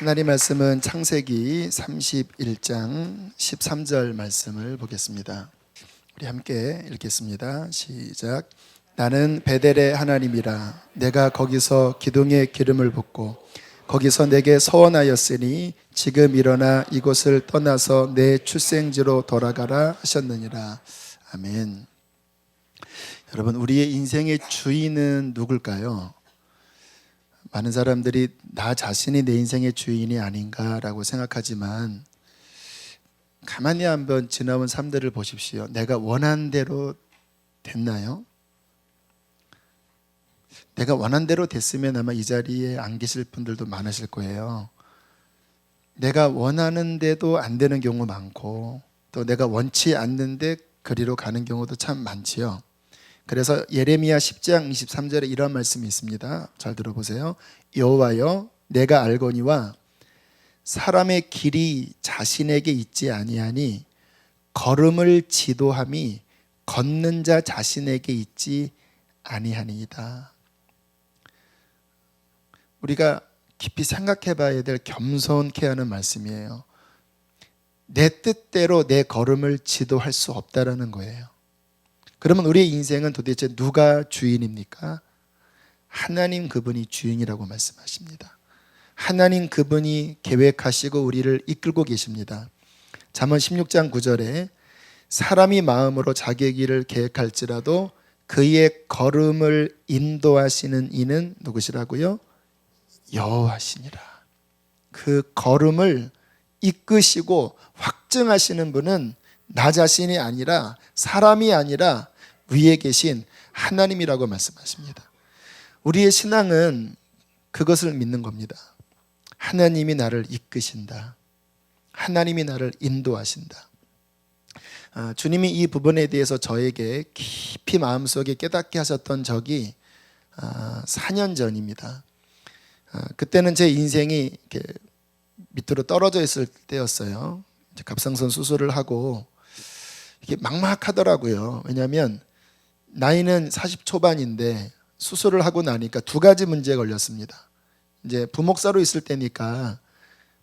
하나님 말씀은 창세기 31장 13절 말씀을 보겠습니다. 우리 함께 읽겠습니다. 시작. 나는 베델의 하나님이라. 내가 거기서 기둥에 기름을 붓고 거기서 내게 서원하였으니 지금 일어나 이곳을 떠나서 내 출생지로 돌아가라 하셨느니라. 아멘. 여러분, 우리의 인생의 주인은 누굴까요? 많은 사람들이 나 자신이 내 인생의 주인이 아닌가라고 생각하지만 가만히 한번 지나온 삶들을 보십시오. 내가 원한 대로 됐나요? 내가 원한 대로 됐으면 아마 이 자리에 안 계실 분들도 많으실 거예요. 내가 원하는데도 안 되는 경우 많고 또 내가 원치 않는데 그리로 가는 경우도 참 많지요. 그래서 예레미야 10장 23절에 이런 말씀이 있습니다. 잘 들어보세요. 여호와여, 내가 알거니와 사람의 길이 자신에게 있지 아니하니 걸음을 지도함이 걷는 자 자신에게 있지 아니하니이다. 우리가 깊이 생각해 봐야 될 겸손케 하는 말씀이에요. 내 뜻대로 내 걸음을 지도할 수 없다라는 거예요. 그러면 우리의 인생은 도대체 누가 주인입니까? 하나님 그분이 주인이라고 말씀하십니다. 하나님 그분이 계획하시고 우리를 이끌고 계십니다. 잠언 16장 9절에 사람이 마음으로 자기의 길을 계획할지라도 그의 걸음을 인도하시는 이는 누구시라고요? 여호와시니라. 그 걸음을 이끄시고 확증하시는 분은 나 자신이 아니라 사람이 아니라 위에 계신 하나님이라고 말씀하십니다. 우리의 신앙은 그것을 믿는 겁니다. 하나님이 나를 이끄신다. 하나님이 나를 인도하신다. 주님이 이 부분에 대해서 저에게 깊이 마음속에 깨닫게 하셨던 적이 4년 전입니다. 그때는 제 인생이 이렇게 밑으로 떨어져 있을 때였어요. 갑상선 수술을 하고 이게 막막하더라고요. 왜냐하면 나이는 40 초반인데 수술을 하고 나니까 두 가지 문제가 걸렸습니다. 이제 부목사로 있을 때니까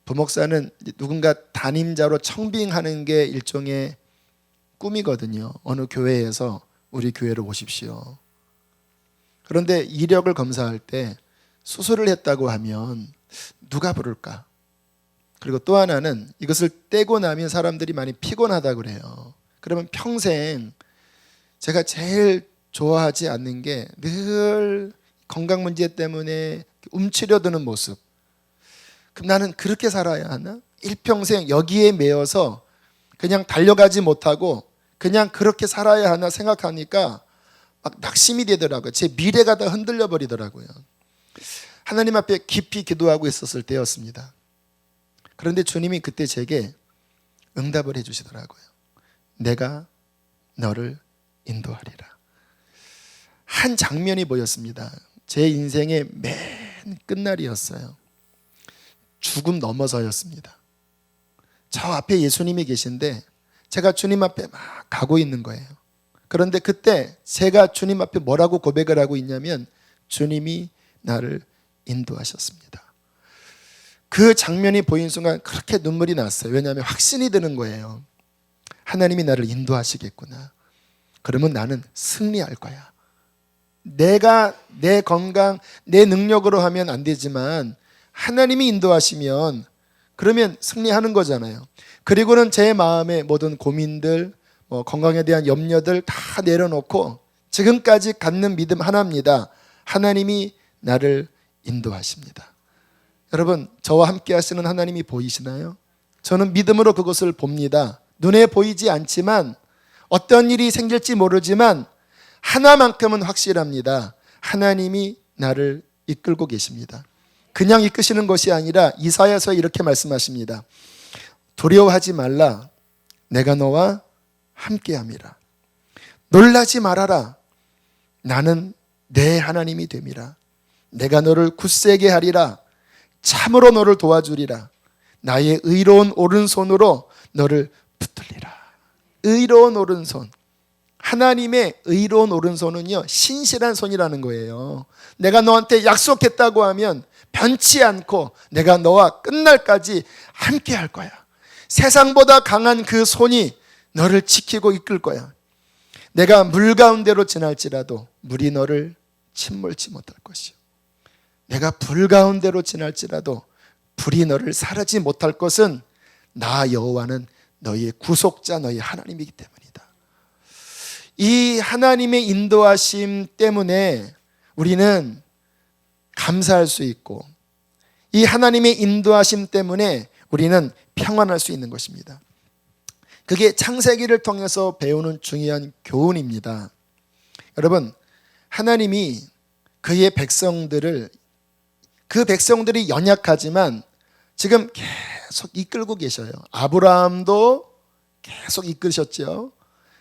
부목사는 누군가 담임자로 청빙하는 게 일종의 꿈이거든요. 어느 교회에서 우리 교회로 오십시오. 그런데 이력을 검사할 때 수술을 했다고 하면 누가 부를까? 그리고 또 하나는 이것을 떼고 나면 사람들이 많이 피곤하다 그래요. 그러면 평생 제가 제일 좋아하지 않는 게 늘 건강 문제 때문에 움츠려드는 모습. 그럼 나는 그렇게 살아야 하나? 일평생 여기에 매여서 그냥 달려가지 못하고 그냥 그렇게 살아야 하나 생각하니까 막 낙심이 되더라고요. 제 미래가 다 흔들려 버리더라고요. 하나님 앞에 깊이 기도하고 있었을 때였습니다. 그런데 주님이 그때 제게 응답을 해주시더라고요. 내가 너를 인도하리라. 한 장면이 보였습니다. 제 인생의 맨 끝날이었어요. 죽음 넘어서였습니다. 저 앞에 예수님이 계신데 제가 주님 앞에 막 가고 있는 거예요. 그런데 그때 제가 주님 앞에 뭐라고 고백을 하고 있냐면 주님이 나를 인도하셨습니다. 그 장면이 보인 순간 그렇게 눈물이 났어요. 왜냐하면 확신이 드는 거예요. 하나님이 나를 인도하시겠구나. 그러면 나는 승리할 거야. 내가 내 건강, 내 능력으로 하면 안 되지만 하나님이 인도하시면 그러면 승리하는 거잖아요. 그리고는 제 마음의 모든 고민들, 건강에 대한 염려들 다 내려놓고 지금까지 갖는 믿음 하나입니다. 하나님이 나를 인도하십니다. 여러분, 저와 함께 하시는 하나님이 보이시나요? 저는 믿음으로 그것을 봅니다. 눈에 보이지 않지만 어떤 일이 생길지 모르지만 하나만큼은 확실합니다. 하나님이 나를 이끌고 계십니다. 그냥 이끄시는 것이 아니라 이사야서 이렇게 말씀하십니다. 두려워하지 말라. 내가 너와 함께함이라. 놀라지 말아라. 나는 내 하나님이 됨이라. 내가 너를 굳세게 하리라. 참으로 너를 도와주리라. 나의 의로운 오른손으로 너를 붙들리라. 의로운 오른손. 하나님의 의로운 오른손은요, 신실한 손이라는 거예요. 내가 너한테 약속했다고 하면 변치 않고 내가 너와 끝날까지 함께 할 거야. 세상보다 강한 그 손이 너를 지키고 이끌 거야. 내가 물 가운데로 지날지라도 물이 너를 침몰치 못할 것이요. 내가 불 가운데로 지날지라도 불이 너를 사르지 못할 것은 나 여호와는 너희의 구속자, 너희 하나님이기 때문이다. 이 하나님의 인도하심 때문에 우리는 감사할 수 있고, 이 하나님의 인도하심 때문에 우리는 평안할 수 있는 것입니다. 그게 창세기를 통해서 배우는 중요한 교훈입니다. 여러분, 하나님이 그의 백성들을, 그 백성들이 연약하지만 지금 계속 이끌고 계셔요. 아브라함도 계속 이끄셨죠.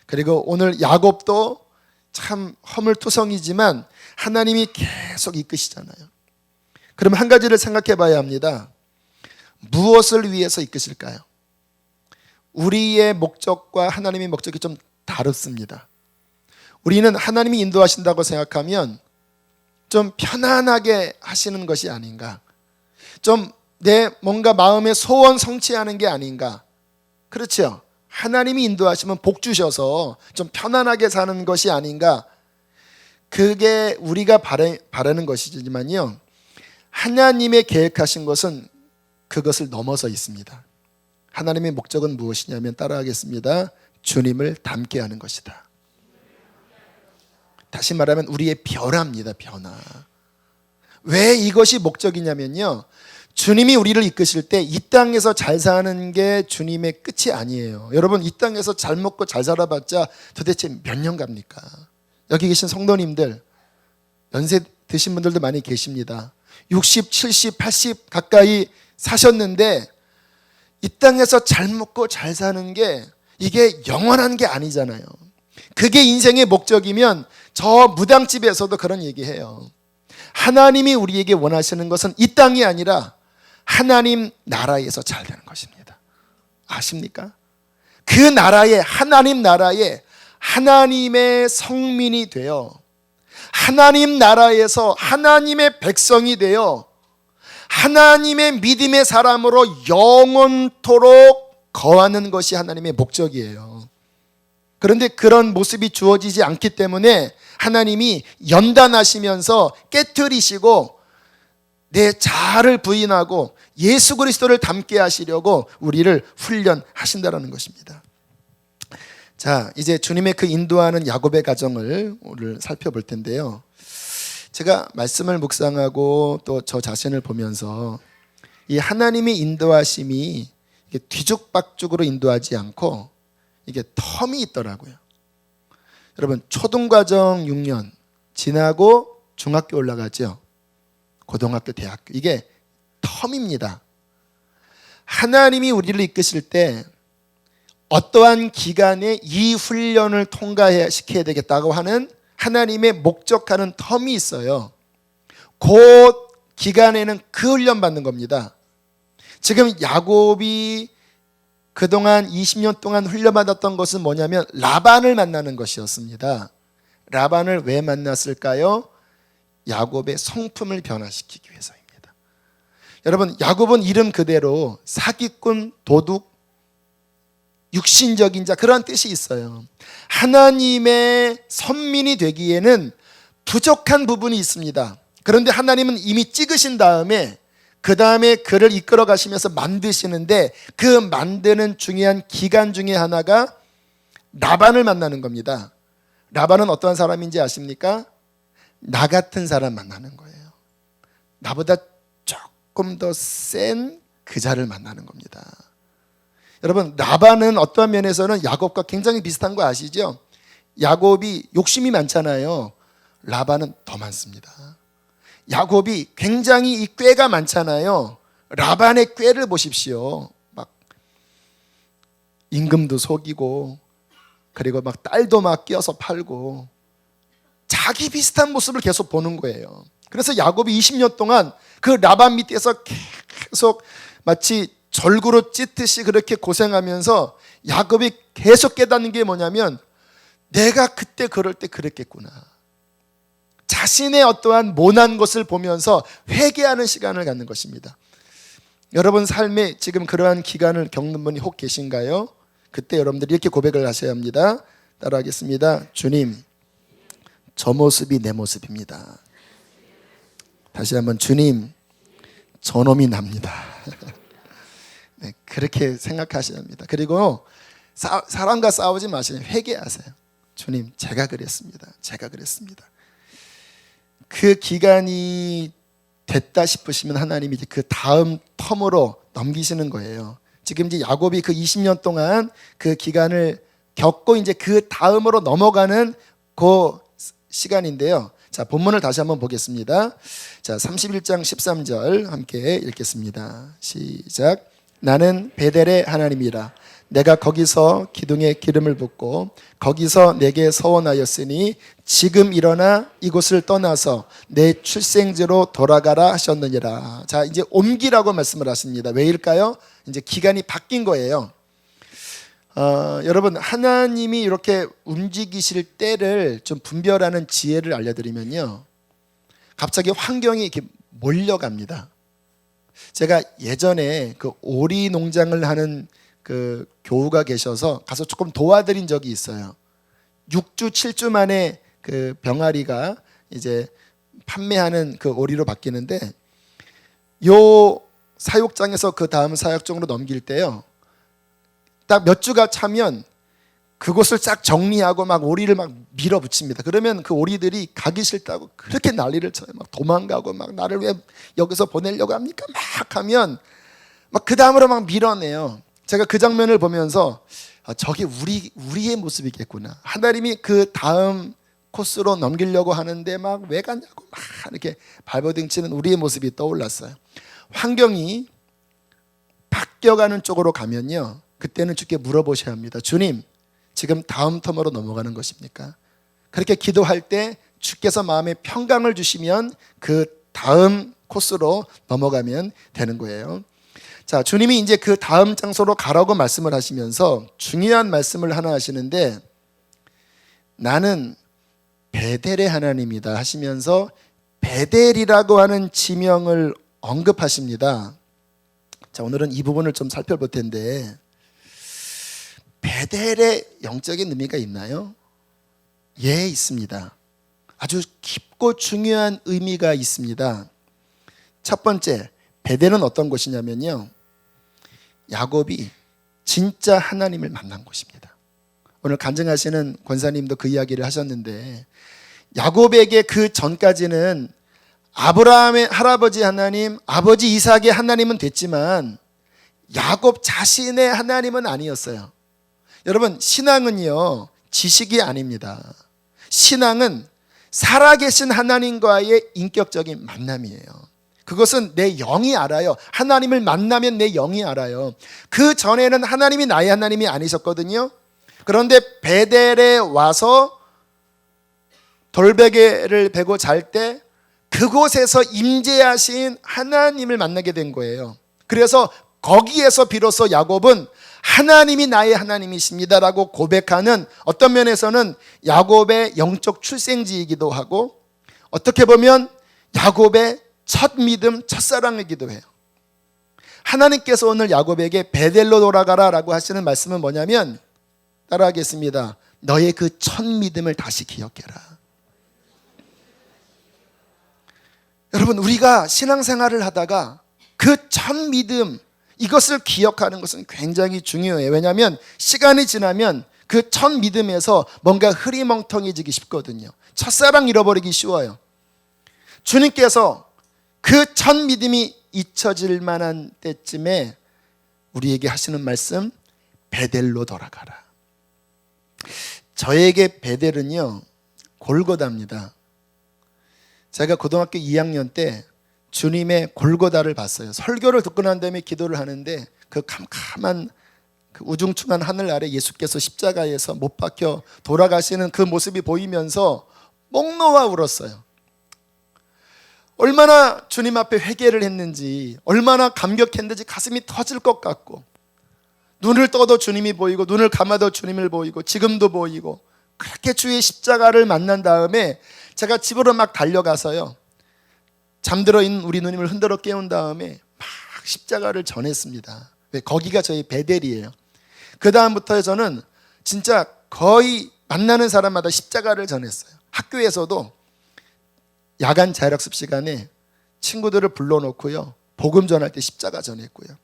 그리고 오늘 야곱도 참 허물투성이지만 하나님이 계속 이끄시잖아요. 그럼 한 가지를 생각해 봐야 합니다. 무엇을 위해서 이끄실까요? 우리의 목적과 하나님의 목적이 좀 다릅니다. 우리는 하나님이 인도하신다고 생각하면 좀 편안하게 하시는 것이 아닌가, 좀 내 뭔가 마음의 소원 성취하는 게 아닌가. 그렇죠? 하나님이 인도하시면 복 주셔서 좀 편안하게 사는 것이 아닌가. 그게 우리가 바라는 것이지만요, 하나님의 계획하신 것은 그것을 넘어서 있습니다. 하나님의 목적은 무엇이냐면, 따라하겠습니다. 주님을 닮게 하는 것이다. 다시 말하면 우리의 변화입니다. 변화. 왜 이것이 목적이냐면요, 주님이 우리를 이끄실 때 이 땅에서 잘 사는 게 주님의 끝이 아니에요. 여러분, 이 땅에서 잘 먹고 잘 살아봤자 도대체 몇 년 갑니까? 여기 계신 성도님들, 연세 드신 분들도 많이 계십니다. 60, 70, 80 가까이 사셨는데 이 땅에서 잘 먹고 잘 사는 게 이게 영원한 게 아니잖아요. 그게 인생의 목적이면 저 무당집에서도 그런 얘기해요. 하나님이 우리에게 원하시는 것은 이 땅이 아니라 하나님 나라에서 잘 되는 것입니다. 아십니까? 그 나라에, 하나님 나라에 하나님의 성민이 되어 하나님 나라에서 하나님의 백성이 되어 하나님의 믿음의 사람으로 영원토록 거하는 것이 하나님의 목적이에요. 그런데 그런 모습이 주어지지 않기 때문에 하나님이 연단하시면서 깨트리시고 내 자아를 부인하고 예수 그리스도를 닮게 하시려고 우리를 훈련하신다는 것입니다. 자, 이제 주님의 그 인도하는 야곱의 가정을 오늘 살펴볼 텐데요, 제가 말씀을 묵상하고 또 저 자신을 보면서 이 하나님의 인도하심이 이게 뒤죽박죽으로 인도하지 않고 이게 텀이 있더라고요. 여러분, 초등과정 6년 지나고 중학교 올라가죠. 고등학교, 대학교, 이게 텀입니다. 하나님이 우리를 이끄실 때 어떠한 기간에 이 훈련을 통과시켜야 되겠다고 하는 하나님의 목적하는 텀이 있어요. 그 기간에는 그 훈련 받는 겁니다. 지금 야곱이 그동안 20년 동안 훈련받았던 것은 뭐냐면 라반을 만나는 것이었습니다. 라반을 왜 만났을까요? 야곱의 성품을 변화시키기 위해서입니다. 여러분, 야곱은 이름 그대로 사기꾼, 도둑, 육신적인 자, 그런 뜻이 있어요. 하나님의 선민이 되기에는 부족한 부분이 있습니다. 그런데 하나님은 이미 찍으신 다음에 그 다음에 그를 이끌어 가시면서 만드시는데 그 만드는 중요한 기간 중에 하나가 라반을 만나는 겁니다. 라반은 어떠한 사람인지 아십니까? 나 같은 사람 만나는 거예요. 나보다 조금 더 센 그자를 만나는 겁니다. 여러분, 라반은 어떠한 면에서는 야곱과 굉장히 비슷한 거 아시죠? 야곱이 욕심이 많잖아요. 라반은 더 많습니다. 야곱이 굉장히 이 꾀가 많잖아요. 라반의 꾀를 보십시오. 막 임금도 속이고, 그리고 막 딸도 막 끼어서 팔고, 자기 비슷한 모습을 계속 보는 거예요. 그래서 야곱이 20년 동안 그 라반 밑에서 계속 마치 절구로 찢듯이 그렇게 고생하면서 야곱이 계속 깨닫는 게 뭐냐면, 내가 그때 그럴 때 그랬겠구나. 자신의 어떠한 모난 것을 보면서 회개하는 시간을 갖는 것입니다. 여러분 삶에 지금 그러한 기간을 겪는 분이 혹 계신가요? 그때 여러분들이 이렇게 고백을 하셔야 합니다. 따라하겠습니다. 주님, 저 모습이 내 모습입니다. 다시 한번, 주님, 저놈이 납니다. 네, 그렇게 생각하셔야 합니다. 그리고 사람과 싸우지 마시고 회개하세요. 주님, 제가 그랬습니다. 그 기간이 됐다 싶으시면 하나님이 이제 그 다음 텀으로 넘기시는 거예요. 지금 이제 야곱이 그 20년 동안 그 기간을 겪고 이제 그 다음으로 넘어가는 그 시간인데요. 자, 본문을 다시 한번 보겠습니다. 자, 31장 13절 함께 읽겠습니다. 시작. 나는 베델의 하나님이라. 내가 거기서 기둥에 기름을 붓고 거기서 내게 서원하였으니 지금 일어나 이곳을 떠나서 내 출생지로 돌아가라 하셨느니라. 자, 이제 옮기라고 말씀을 하십니다. 왜일까요? 이제 기간이 바뀐 거예요. 여러분, 하나님이 이렇게 움직이실 때를 좀 분별하는 지혜를 알려드리면요, 갑자기 환경이 이렇게 몰려갑니다. 제가 예전에 그 오리 농장을 하는 그 교우가 계셔서 가서 조금 도와드린 적이 있어요. 6주, 7주 만에 그 병아리가 이제 판매하는 그 오리로 바뀌는데, 요 사육장에서 그 다음 사육장으로 넘길 때요, 딱 몇 주가 차면 그곳을 쫙 정리하고 막 오리를 막 밀어붙입니다. 그러면 그 오리들이 가기 싫다고 그렇게 난리를 쳐요. 막 도망가고, 막 나를 왜 여기서 보내려고 합니까? 막 하면 막 그 다음으로 막 밀어내요. 제가 그 장면을 보면서 저게 우리의 모습이겠구나. 하나님이 그 다음 코스로 넘기려고 하는데 막 왜 가냐고 막 이렇게 발버둥치는 우리의 모습이 떠올랐어요. 환경이 바뀌어가는 쪽으로 가면요, 그때는 주께 물어보셔야 합니다. 주님, 지금 다음 텀으로 넘어가는 것입니까? 그렇게 기도할 때 주께서 마음에 평강을 주시면 그 다음 코스로 넘어가면 되는 거예요. 자, 주님이 이제 그 다음 장소로 가라고 말씀을 하시면서 중요한 말씀을 하나 하시는데, 나는 베델의 하나님이다 하시면서 베델이라고 하는 지명을 언급하십니다. 자, 오늘은 이 부분을 좀 살펴볼 텐데, 베델의 영적인 의미가 있나요? 예, 있습니다. 아주 깊고 중요한 의미가 있습니다. 첫 번째, 베델은 어떤 곳이냐면요, 야곱이 진짜 하나님을 만난 곳입니다. 오늘 간증하시는 권사님도 그 이야기를 하셨는데, 야곱에게 그 전까지는 아브라함의 할아버지 하나님, 아버지 이삭의 하나님은 됐지만 야곱 자신의 하나님은 아니었어요. 여러분, 신앙은요, 지식이 아닙니다. 신앙은 살아계신 하나님과의 인격적인 만남이에요. 그것은 내 영이 알아요. 하나님을 만나면 내 영이 알아요. 그 전에는 하나님이 나의 하나님이 아니셨거든요. 그런데 베델에 와서 돌베개를 베고 잘 때 그곳에서 임재하신 하나님을 만나게 된 거예요. 그래서 거기에서 비로소 야곱은 하나님이 나의 하나님이십니다라고 고백하는, 어떤 면에서는 야곱의 영적 출생지이기도 하고, 어떻게 보면 야곱의 첫 믿음, 첫사랑이기도 해요. 하나님께서 오늘 야곱에게 베델로 돌아가라 라고 하시는 말씀은 뭐냐면, 따라하겠습니다. 너의 그 첫 믿음을 다시 기억해라. 여러분, 우리가 신앙생활을 하다가 그 첫 믿음, 이것을 기억하는 것은 굉장히 중요해요. 왜냐하면 시간이 지나면 그 첫 믿음에서 뭔가 흐리멍텅해지기 쉽거든요. 첫사랑 잃어버리기 쉬워요. 주님께서 그 첫 믿음이 잊혀질 만한 때쯤에 우리에게 하시는 말씀, 베델로 돌아가라. 저에게 베델은요, 골고다입니다. 제가 고등학교 2학년 때 주님의 골고다를 봤어요. 설교를 듣고 난 다음에 기도를 하는데 그 캄캄한 그 우중충한 하늘 아래 예수께서 십자가에서 못 박혀 돌아가시는 그 모습이 보이면서 목 놓아 울었어요. 얼마나 주님 앞에 회개를 했는지, 얼마나 감격했는지 가슴이 터질 것 같고, 눈을 떠도 주님이 보이고 눈을 감아도 주님을 보이고 지금도 보이고 그렇게 주의 십자가를 만난 다음에 제가 집으로 막 달려가서요, 잠들어 있는 우리 누님을 흔들어 깨운 다음에 막 십자가를 전했습니다. 왜? 거기가 저희 베델이에요. 그 다음부터 저는 진짜 거의 만나는 사람마다 십자가를 전했어요. 학교에서도 야간 자율학습 시간에 친구들을 불러놓고요, 복음 전할 때 십자가 전했고요.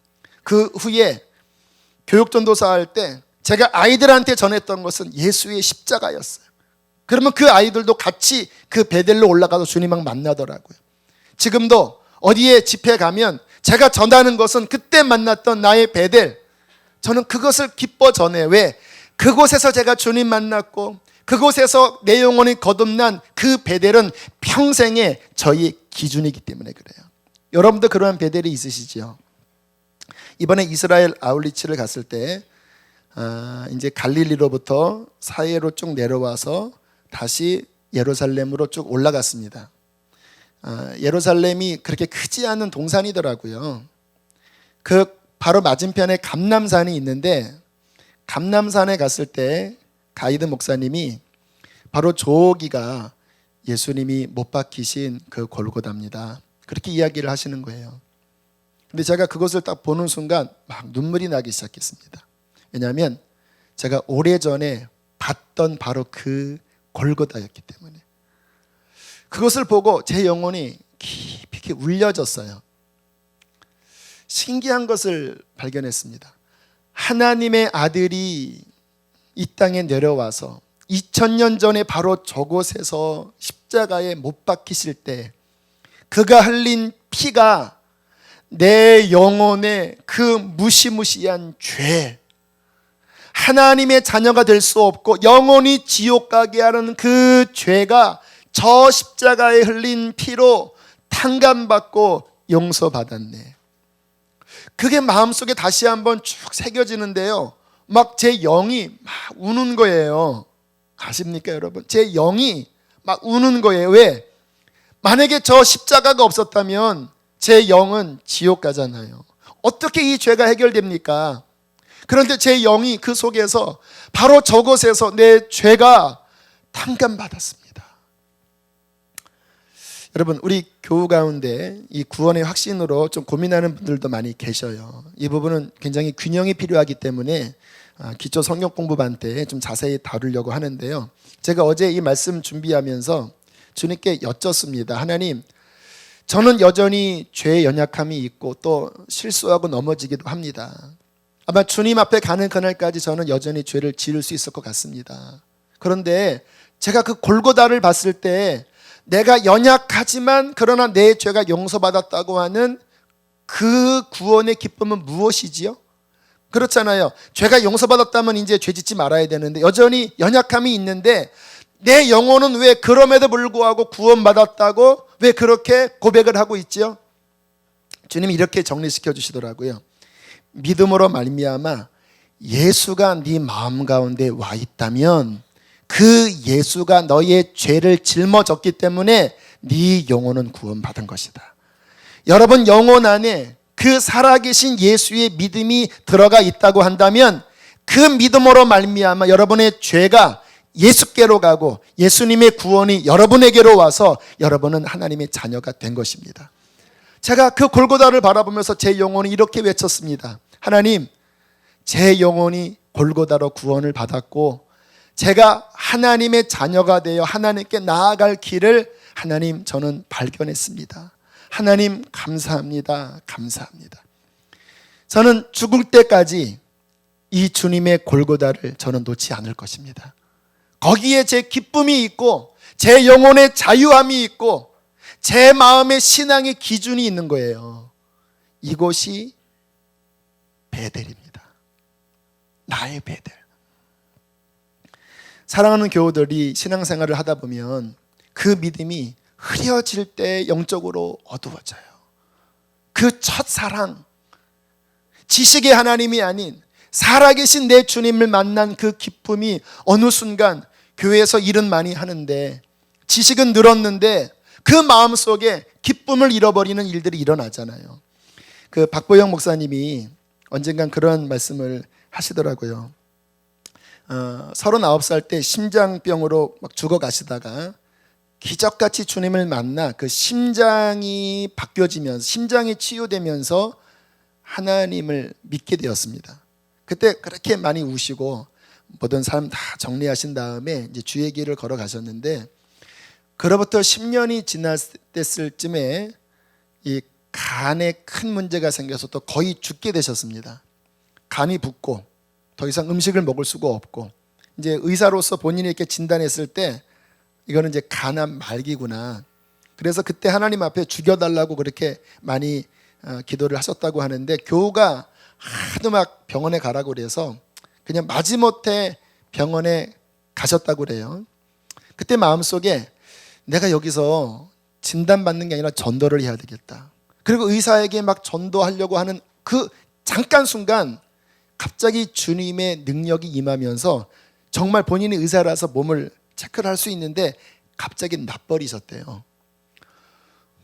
그 후에 교육전도사 할 때 제가 아이들한테 전했던 것은 예수의 십자가였어요. 그러면 그 아이들도 같이 그 베델로 올라가서 주님을 만나더라고요. 지금도 어디에 집회 가면 제가 전하는 것은 그때 만났던 나의 베델, 저는 그것을 기뻐 전해. 왜? 그곳에서 제가 주님 만났고 그곳에서 내 영혼이 거듭난 그 베델은 평생의 저희 기준이기 때문에 그래요. 여러분도 그러한 베델이 있으시죠? 이번에 이스라엘 아울리치를 갔을 때 이제 갈릴리로부터 사해로 쭉 내려와서 다시 예루살렘으로 쭉 올라갔습니다. 예루살렘이 그렇게 크지 않은 동산이더라고요. 그 바로 맞은편에 감람산이 있는데, 감람산에 갔을 때 가이드 목사님이 바로 저기가 예수님이 못 박히신 그 골고다입니다, 그렇게 이야기를 하시는 거예요. 근데 제가 그것을 딱 보는 순간 막 눈물이 나기 시작했습니다. 왜냐하면 제가 오래전에 봤던 바로 그 골고다였기 때문에. 그것을 보고 제 영혼이 깊이 울려졌어요. 신기한 것을 발견했습니다. 하나님의 아들이 이 땅에 내려와서 2000년 전에 바로 저곳에서 십자가에 못 박히실 때 그가 흘린 피가 내 영혼의 그 무시무시한 죄, 하나님의 자녀가 될 수 없고 영원히 지옥 가게 하는 그 죄가 저 십자가에 흘린 피로 탕감받고 용서받았네. 그게 마음속에 다시 한번 쭉 새겨지는데요, 막 제 영이 막 우는 거예요. 아십니까 여러분? 제 영이 막 우는 거예요. 왜? 만약에 저 십자가가 없었다면 제 영은 지옥 가잖아요. 어떻게 이 죄가 해결됩니까? 그런데 제 영이 그 속에서 바로 저곳에서 내 죄가 탕감받았습니다. 여러분, 우리 교우 가운데 이 구원의 확신으로 좀 고민하는 분들도 많이 계셔요. 이 부분은 굉장히 균형이 필요하기 때문에 기초 성경 공부반 때 좀 자세히 다루려고 하는데요, 제가 어제 이 말씀 준비하면서 주님께 여쭙습니다. 하나님, 저는 여전히 죄의 연약함이 있고 또 실수하고 넘어지기도 합니다. 아마 주님 앞에 가는 그날까지 저는 여전히 죄를 지을 수 있을 것 같습니다. 그런데 제가 그 골고다를 봤을 때 내가 연약하지만 그러나 내 죄가 용서받았다고 하는 그 구원의 기쁨은 무엇이지요? 그렇잖아요. 죄가 용서받았다면 이제 죄 짓지 말아야 되는데 여전히 연약함이 있는데 내 영혼은 왜 그럼에도 불구하고 구원받았다고 왜 그렇게 고백을 하고 있지요? 주님이 이렇게 정리시켜 주시더라고요. 믿음으로 말미암아 예수가 네 마음 가운데 와 있다면 그 예수가 너의 죄를 짊어졌기 때문에 네 영혼은 구원받은 것이다. 여러분 영혼 안에 그 살아계신 예수의 믿음이 들어가 있다고 한다면 그 믿음으로 말미암아 여러분의 죄가 예수께로 가고 예수님의 구원이 여러분에게로 와서 여러분은 하나님의 자녀가 된 것입니다. 제가 그 골고다를 바라보면서 제 영혼이 이렇게 외쳤습니다. 하나님, 제 영혼이 골고다로 구원을 받았고 제가 하나님의 자녀가 되어 하나님께 나아갈 길을 하나님 저는 발견했습니다. 하나님 감사합니다. 감사합니다. 저는 죽을 때까지 이 주님의 골고다를 저는 놓지 않을 것입니다. 거기에 제 기쁨이 있고 제 영혼의 자유함이 있고 제 마음의 신앙의 기준이 있는 거예요. 이곳이 베델입니다. 나의 베델. 사랑하는 교우들이 신앙생활을 하다 보면 그 믿음이 흐려질 때 영적으로 어두워져요. 그 첫사랑, 지식의 하나님이 아닌 살아계신 내 주님을 만난 그 기쁨이 어느 순간 교회에서 일은 많이 하는데 지식은 늘었는데 그 마음속에 기쁨을 잃어버리는 일들이 일어나잖아요. 그 박보영 목사님이 언젠간 그런 말씀을 하시더라고요. 39살 때 심장병으로 막 죽어가시다가 기적같이 주님을 만나 그 심장이 바뀌어지면서 심장이 치유되면서 하나님을 믿게 되었습니다. 그때 그렇게 많이 우시고 모든 사람 다 정리하신 다음에 이제 주의 길을 걸어가셨는데, 그로부터 10년이 지났을 쯤에 이 간에 큰 문제가 생겨서 또 거의 죽게 되셨습니다. 간이 붓고 더 이상 음식을 먹을 수가 없고, 이제 의사로서 본인이 이렇게 진단했을 때 이거는 이제 간암 말기구나. 그래서 그때 하나님 앞에 죽여달라고 그렇게 많이 기도를 하셨다고 하는데, 교우가 하도 막 병원에 가라고 그래서 그냥 마지못해 병원에 가셨다고 그래요. 그때 마음속에 내가 여기서 진단받는 게 아니라 전도를 해야 되겠다. 그리고 의사에게 막 전도하려고 하는 그 잠깐 순간 갑자기 주님의 능력이 임하면서 정말 본인이 의사라서 몸을 체크를 할 수 있는데 갑자기 놔버리셨대요.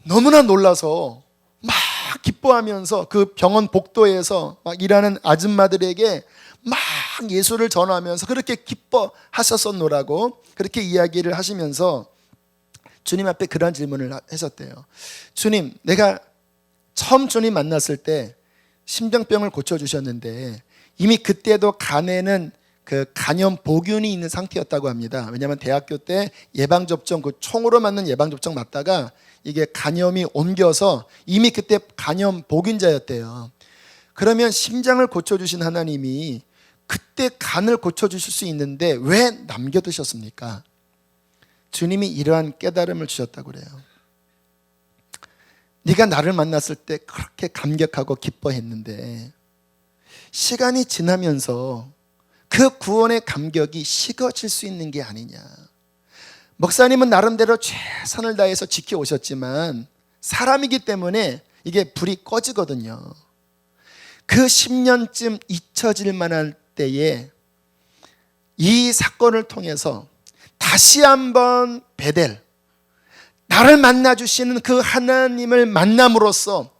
너무나 놀라서 막 기뻐하면서 그 병원 복도에서 막 일하는 아줌마들에게 막 예수를 전하면서 그렇게 기뻐하셨었노라고 그렇게 이야기를 하시면서 주님 앞에 그런 질문을 하셨대요. 주님, 내가 처음 주님 만났을 때 심장병을 고쳐주셨는데 이미 그때도 간에는 그 간염 보균이 있는 상태였다고 합니다. 왜냐하면 대학교 때 예방접종, 그 총으로 맞는 예방접종 맞다가 이게 간염이 옮겨서 이미 그때 간염 보균자였대요. 그러면 심장을 고쳐주신 하나님이 그때 간을 고쳐주실 수 있는데 왜 남겨두셨습니까? 주님이 이러한 깨달음을 주셨다고 그래요. 네가 나를 만났을 때 그렇게 감격하고 기뻐했는데 시간이 지나면서 그 구원의 감격이 식어질 수 있는 게 아니냐. 목사님은 나름대로 최선을 다해서 지켜오셨지만 사람이기 때문에 이게 불이 꺼지거든요. 그 10년쯤 잊혀질 만한 때에 이 사건을 통해서 다시 한번 베델, 나를 만나주시는 그 하나님을 만남으로써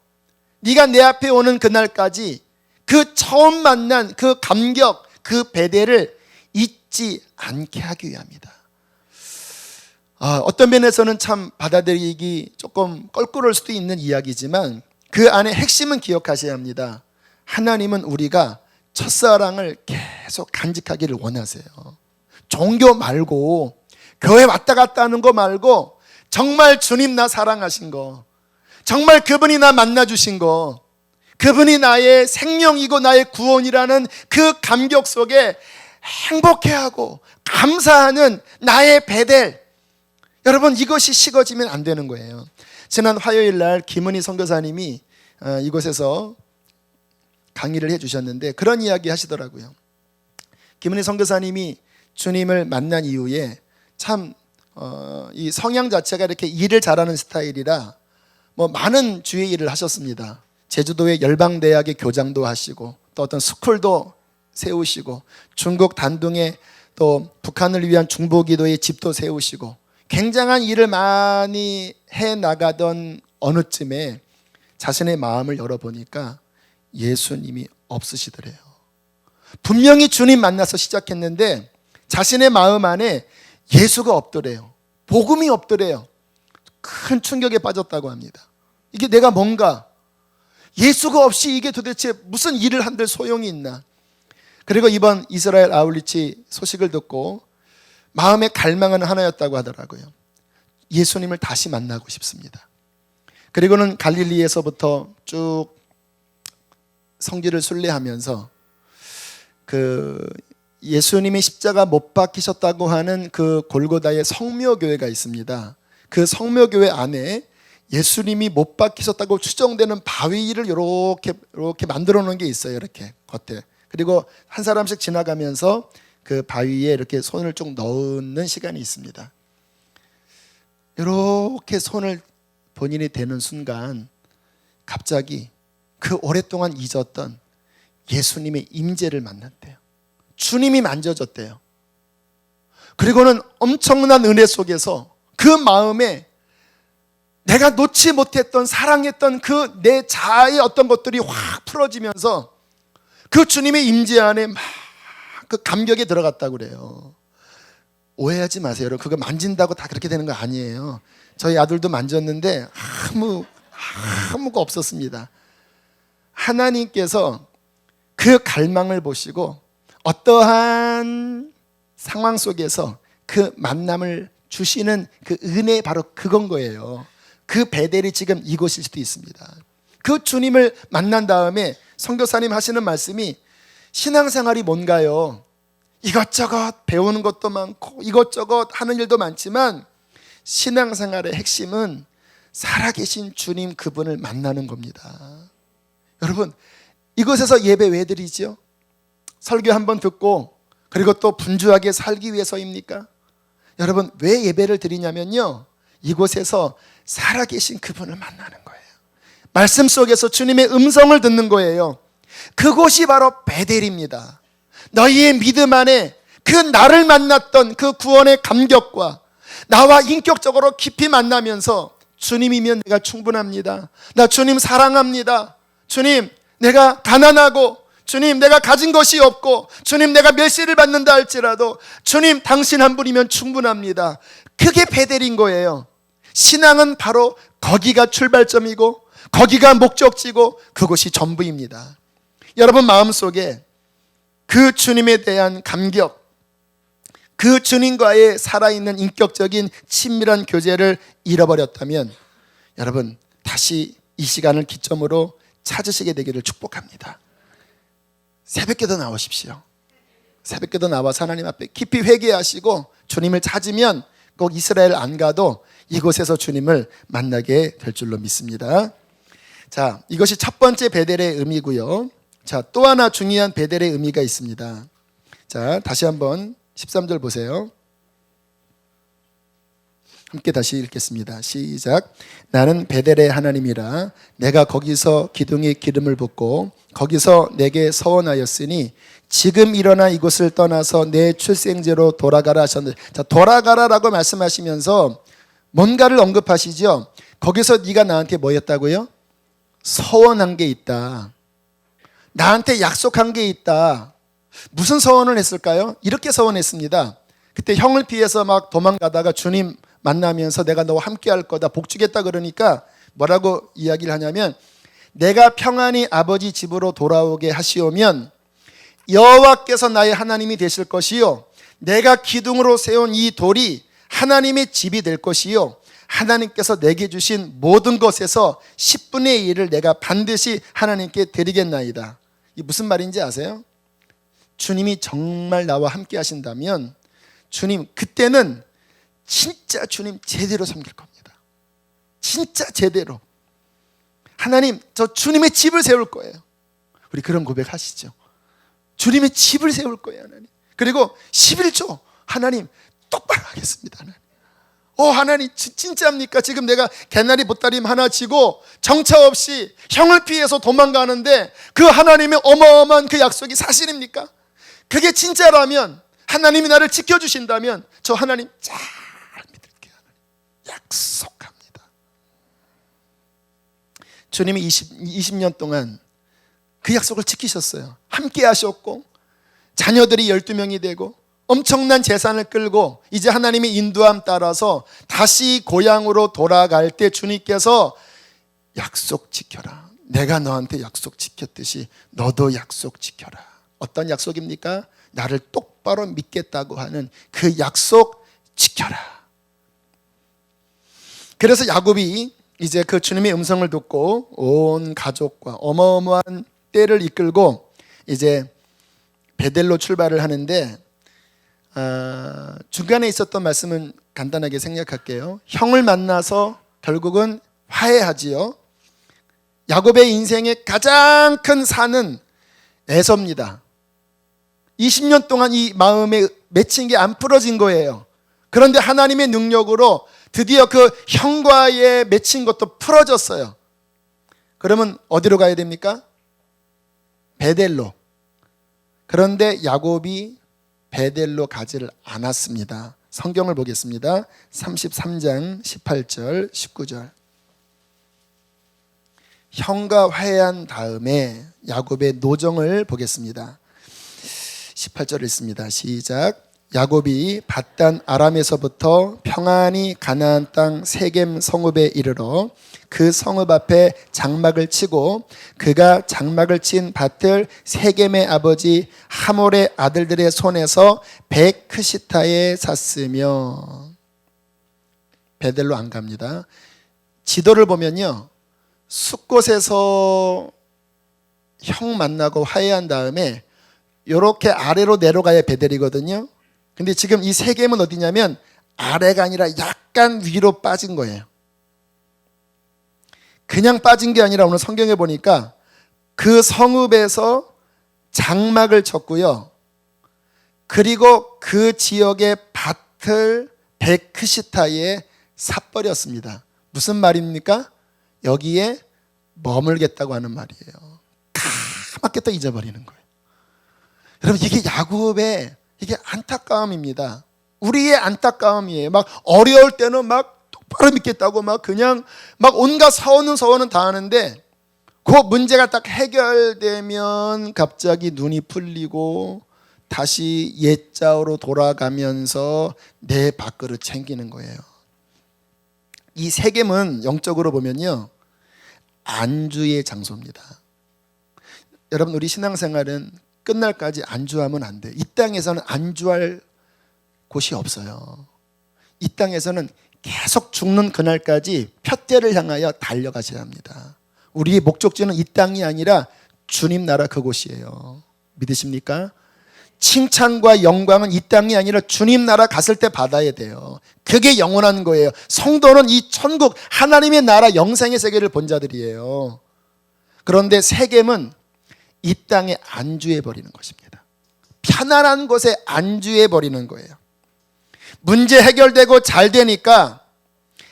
네가 내 앞에 오는 그날까지 그 처음 만난 그 감격, 그 베델을 잊지 않게 하기 위함이다. 어떤 면에서는 참 받아들이기 조금 껄끄러울 수도 있는 이야기지만 그 안에 핵심은 기억하셔야 합니다. 하나님은 우리가 첫사랑을 계속 간직하기를 원하세요. 종교 말고 교회 왔다 갔다 하는 거 말고 정말 주님 나 사랑하신 거, 정말 그분이 나 만나주신 거, 그분이 나의 생명이고 나의 구원이라는 그 감격 속에 행복해하고 감사하는 나의 베델, 여러분 이것이 식어지면 안 되는 거예요. 지난 화요일 날 김은희 선교사님이 이곳에서 강의를 해주셨는데 그런 이야기 하시더라고요. 김은희 선교사님이 주님을 만난 이후에 참 이 성향 자체가 이렇게 일을 잘하는 스타일이라 많은 주의 일을 하셨습니다. 제주도의 열방대학의 교장도 하시고 또 어떤 스쿨도 세우시고 중국 단둥에 또 북한을 위한 중보기도의 집도 세우시고 굉장한 일을 많이 해나가던 어느 쯤에 자신의 마음을 열어보니까 예수님이 없으시더래요. 분명히 주님 만나서 시작했는데 자신의 마음 안에 예수가 없더래요. 복음이 없더래요. 큰 충격에 빠졌다고 합니다. 이게 내가 뭔가 예수가 없이 이게 도대체 무슨 일을 한들 소용이 있나. 그리고 이번 이스라엘 아울리치 소식을 듣고 마음의 갈망은 하나였다고 하더라고요. 예수님을 다시 만나고 싶습니다. 그리고는 갈릴리에서부터 쭉 성지를 순례하면서 그 예수님이 십자가 못 박히셨다고 하는 그 골고다의 성묘교회가 있습니다. 그 성묘교회 안에 예수님이 못 박히셨다고 추정되는 바위를 이렇게 만들어 놓은 게 있어요. 이렇게 겉에. 그리고 한 사람씩 지나가면서 그 바위에 이렇게 손을 쭉 넣는 시간이 있습니다. 이렇게 손을 본인이 대는 순간 갑자기 그 오랫동안 잊었던 예수님의 임재를 만났대요. 주님이 만져줬대요. 그리고는 엄청난 은혜 속에서 그 마음에 내가 놓지 못했던 사랑했던 그 내 자아의 어떤 것들이 확 풀어지면서 그 주님의 임재 안에 막 그 감격에 들어갔다고 그래요. 오해하지 마세요. 여러분, 그거 만진다고 다 그렇게 되는 거 아니에요. 저희 아들도 만졌는데 아무가 없었습니다. 하나님께서 그 갈망을 보시고 어떠한 상황 속에서 그 만남을 주시는 그 은혜, 바로 그건 거예요. 그 베델이 지금 이곳일 수도 있습니다. 그 주님을 만난 다음에 선교사님 하시는 말씀이, 신앙생활이 뭔가요? 이것저것 배우는 것도 많고 이것저것 하는 일도 많지만 신앙생활의 핵심은 살아계신 주님, 그분을 만나는 겁니다. 여러분, 이곳에서 예배 왜 드리죠? 설교 한번 듣고 그리고 또 분주하게 살기 위해서입니까? 여러분, 왜 예배를 드리냐면요, 이곳에서 살아계신 그분을 만나는 거예요. 말씀 속에서 주님의 음성을 듣는 거예요. 그곳이 바로 베델입니다. 너희의 믿음 안에 그 나를 만났던 그 구원의 감격과 나와 인격적으로 깊이 만나면서, 주님이면 내가 충분합니다, 나 주님 사랑합니다, 주님 내가 가난하고, 주님 내가 가진 것이 없고, 주님 내가 멸시를 받는다 할지라도 주님 당신 한 분이면 충분합니다. 그게 베델인 거예요. 신앙은 바로 거기가 출발점이고 거기가 목적지고 그곳이 전부입니다. 여러분 마음속에 그 주님에 대한 감격, 그 주님과의 살아있는 인격적인 친밀한 교제를 잃어버렸다면 여러분 다시 이 시간을 기점으로 찾으시게 되기를 축복합니다. 새벽기도 나오십시오. 새벽기도 나와서 하나님 앞에 깊이 회개하시고 주님을 찾으면 꼭 이스라엘 안 가도 이곳에서 주님을 만나게 될 줄로 믿습니다. 자, 이것이 첫 번째 베델의 의미고요. 자, 또 하나 중요한 베델의 의미가 있습니다. 자, 다시 한번 13절 보세요. 함께 다시 읽겠습니다. 시작. 나는 베델의 하나님이라 내가 거기서 기둥에 기름을 붓고 거기서 내게 서원하였으니 지금 일어나 이곳을 떠나서 내 출생지로 돌아가라 하셨는데, 자, 돌아가라라고 말씀하시면서 뭔가를 언급하시죠. 거기서 네가 나한테 뭐였다고요? 서원한 게 있다, 나한테 약속한 게 있다. 무슨 서원을 했을까요? 이렇게 서원했습니다. 그때 형을 피해서 막 도망가다가 주님 만나면서 내가 너와 함께 할 거다, 복 주겠다 그러니까 뭐라고 이야기를 하냐면, 내가 평안히 아버지 집으로 돌아오게 하시오면 여호와께서 나의 하나님이 되실 것이요 내가 기둥으로 세운 이 돌이 하나님의 집이 될 것이요 하나님께서 내게 주신 모든 것에서 10분의 1을 내가 반드시 하나님께 드리겠나이다. 이게 무슨 말인지 아세요? 주님이 정말 나와 함께 하신다면 주님 그때는 진짜 주님 제대로 섬길 겁니다. 진짜 제대로. 하나님, 저 주님의 집을 세울 거예요. 우리 그런 고백하시죠. 주님의 집을 세울 거예요, 하나님. 그리고 11조 하나님 똑바로 하겠습니다, 하나님. 하나님 진짜입니까? 지금 내가 개나리 보따림 하나 지고 정처 없이 형을 피해서 도망가는데 그 하나님의 어마어마한 그 약속이 사실입니까? 그게 진짜라면, 하나님이 나를 지켜주신다면 저 하나님 잘 믿을게요. 약속합니다. 주님이 20년 동안 그 약속을 지키셨어요. 함께 하셨고 자녀들이 12명이 되고 엄청난 재산을 끌고 이제 하나님의 인도함 따라서 다시 고향으로 돌아갈 때 주님께서 약속 지켜라, 내가 너한테 약속 지켰듯이 너도 약속 지켜라. 어떤 약속입니까? 나를 똑바로 믿겠다고 하는 그 약속 지켜라. 그래서 야곱이 이제 그 주님의 음성을 듣고 온 가족과 어마어마한 떼를 이끌고 이제 베델로 출발을 하는데, 중간에 있었던 말씀은 간단하게 생략할게요. 형을 만나서 결국은 화해하지요. 야곱의 인생의 가장 큰 산은 에서입니다. 20년 동안 이 마음에 맺힌 게 안 풀어진 거예요. 그런데 하나님의 능력으로 드디어 그 형과의 맺힌 것도 풀어졌어요. 그러면 어디로 가야 됩니까? 베델로. 그런데 야곱이 베델로 가지를 않았습니다. 성경을 보겠습니다. 33장 18절 19절. 형과 화해한 다음에 야곱의 노정을 보겠습니다. 18절 읽습니다. 시작. 야곱이 밧단 아람에서부터 평안히 가나안 땅 세겜 성읍에 이르러 그 성읍 앞에 장막을 치고 그가 장막을 친 밭을 세겜의 아버지 하몰의 아들들의 손에서 베크시타에 샀으며. 베델로 안 갑니다. 지도를 보면요, 숫곳에서 형 만나고 화해한 다음에 이렇게 아래로 내려가야 베델이거든요. 근데 지금 이 세겜은 어디냐면 아래가 아니라 약간 위로 빠진 거예요. 그냥 빠진 게 아니라 오늘 성경에 보니까 그 성읍에서 장막을 쳤고요. 그리고 그 지역의 밭을 베크시타에 사버렸습니다. 무슨 말입니까? 여기에 머물겠다고 하는 말이에요. 까맣게 또 잊어버리는 거예요. 여러분, 이게 야곱의 이게 안타까움입니다. 우리의 안타까움이에요. 막 어려울 때는 막 똑바로 믿겠다고 막 그냥 막 온갖 서원은 다 하는데 그 문제가 딱 해결되면 갑자기 눈이 풀리고 다시 옛자로 돌아가면서 내 밥그릇 챙기는 거예요. 이 세겜은 영적으로 보면요, 안주의 장소입니다. 여러분, 우리 신앙생활은 끝날까지 안주하면 안 돼요. 이 땅에서는 안주할 곳이 없어요. 이 땅에서는 계속 죽는 그날까지 푯대를 향하여 달려가셔야 합니다. 우리의 목적지는 이 땅이 아니라 주님 나라 그곳이에요. 믿으십니까? 칭찬과 영광은 이 땅이 아니라 주님 나라 갔을 때 받아야 돼요. 그게 영원한 거예요. 성도는 이 천국 하나님의 나라 영생의 세계를 본 자들이에요. 그런데 세겜은 이 땅에 안주해 버리는 것입니다. 편안한 곳에 안주해 버리는 거예요. 문제 해결되고 잘 되니까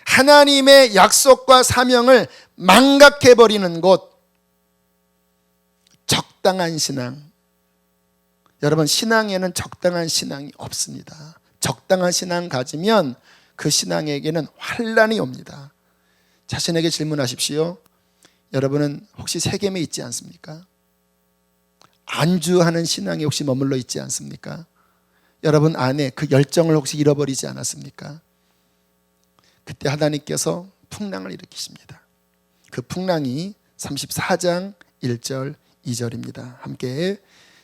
하나님의 약속과 사명을 망각해 버리는 곳. 적당한 신앙. 여러분, 신앙에는 적당한 신앙이 없습니다. 적당한 신앙 가지면 그 신앙에게는 환란이 옵니다. 자신에게 질문하십시오. 여러분은 혹시 세겜에 있지 않습니까? 안주하는 신앙에 혹시 머물러 있지 않습니까? 여러분 안에 그 열정을 혹시 잃어버리지 않았습니까? 그때 하나님께서 풍랑을 일으키십니다. 그 풍랑이 34장 1절 2절입니다. 함께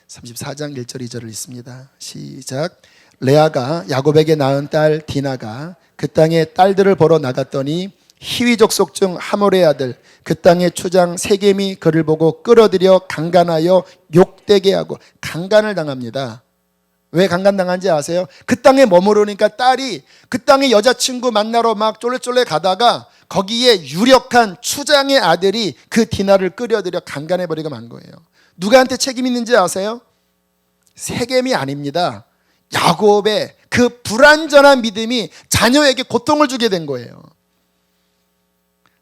34장 1절 2절을 읽습니다. 시작. 레아가 야곱에게 낳은 딸 디나가 그 땅에 딸들을 보러 나갔더니 히위 족속 중 하몰의 아들 그 땅의 추장 세겜이 그를 보고 끌어들여 강간하여 욕되게 하고. 강간을 당합니다. 왜 강간당한지 아세요? 그 땅에 머무르니까 딸이 그 땅에 여자친구 만나러 막 쫄래쫄래 가다가 거기에 유력한 추장의 아들이 그 디나를 끌어들여 강간해버리고 만 거예요. 누구한테 책임 있는지 아세요? 세겜이 아닙니다. 야곱의 그 불완전한 믿음이 자녀에게 고통을 주게 된 거예요.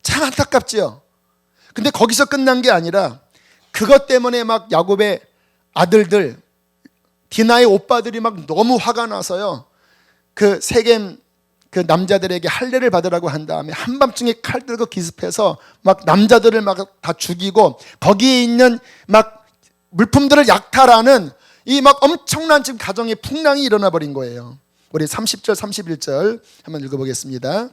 참 안타깝죠. 근데 거기서 끝난 게 아니라 그것 때문에 막 야곱의 아들들, 디나의 오빠들이 막 너무 화가 나서요, 그 세겜 그 남자들에게 할례를 받으라고 한 다음에 한밤중에 칼 들고 기습해서 막 남자들을 막 다 죽이고 거기에 있는 막 물품들을 약탈하는 이 막 엄청난 지금 가정의 풍랑이 일어나 버린 거예요. 우리 30절 31절 한번 읽어보겠습니다.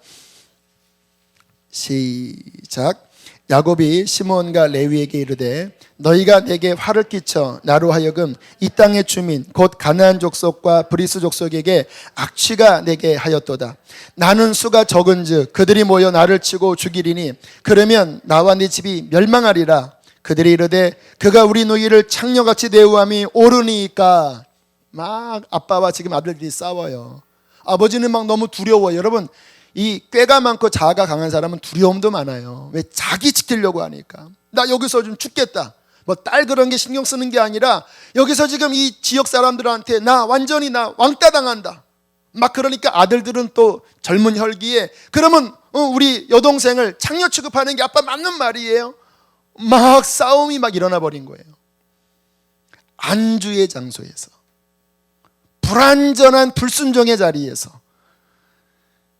시작. 야곱이 시므온과 레위에게 이르되 너희가 내게 화를 끼쳐 나로 하여금 이 땅의 주민 곧 가나안 족속과 브리스 족속에게 악취가 내게 하였도다. 나는 수가 적은즉 그들이 모여 나를 치고 죽이리니 그러면 나와 네 집이 멸망하리라. 그들이 이르되 그가 우리 누이를 창녀같이 대우함이 옳으니까. 막 아빠와 지금 아들들이 싸워요. 아버지는 막 너무 두려워요. 여러분, 이 꾀가 많고 자아가 강한 사람은 두려움도 많아요. 왜? 자기 지키려고 하니까. 나 여기서 좀 죽겠다. 뭐 딸 그런 게 신경 쓰는 게 아니라 여기서 지금 이 지역 사람들한테 나 완전히 나 왕따 당한다. 막 그러니까 아들들은 또 젊은 혈기에 그러면 우리 여동생을 창녀 취급하는 게 아빠 맞는 말이에요. 막 싸움이 막 일어나 버린 거예요. 안주의 장소에서, 불완전한 불순종의 자리에서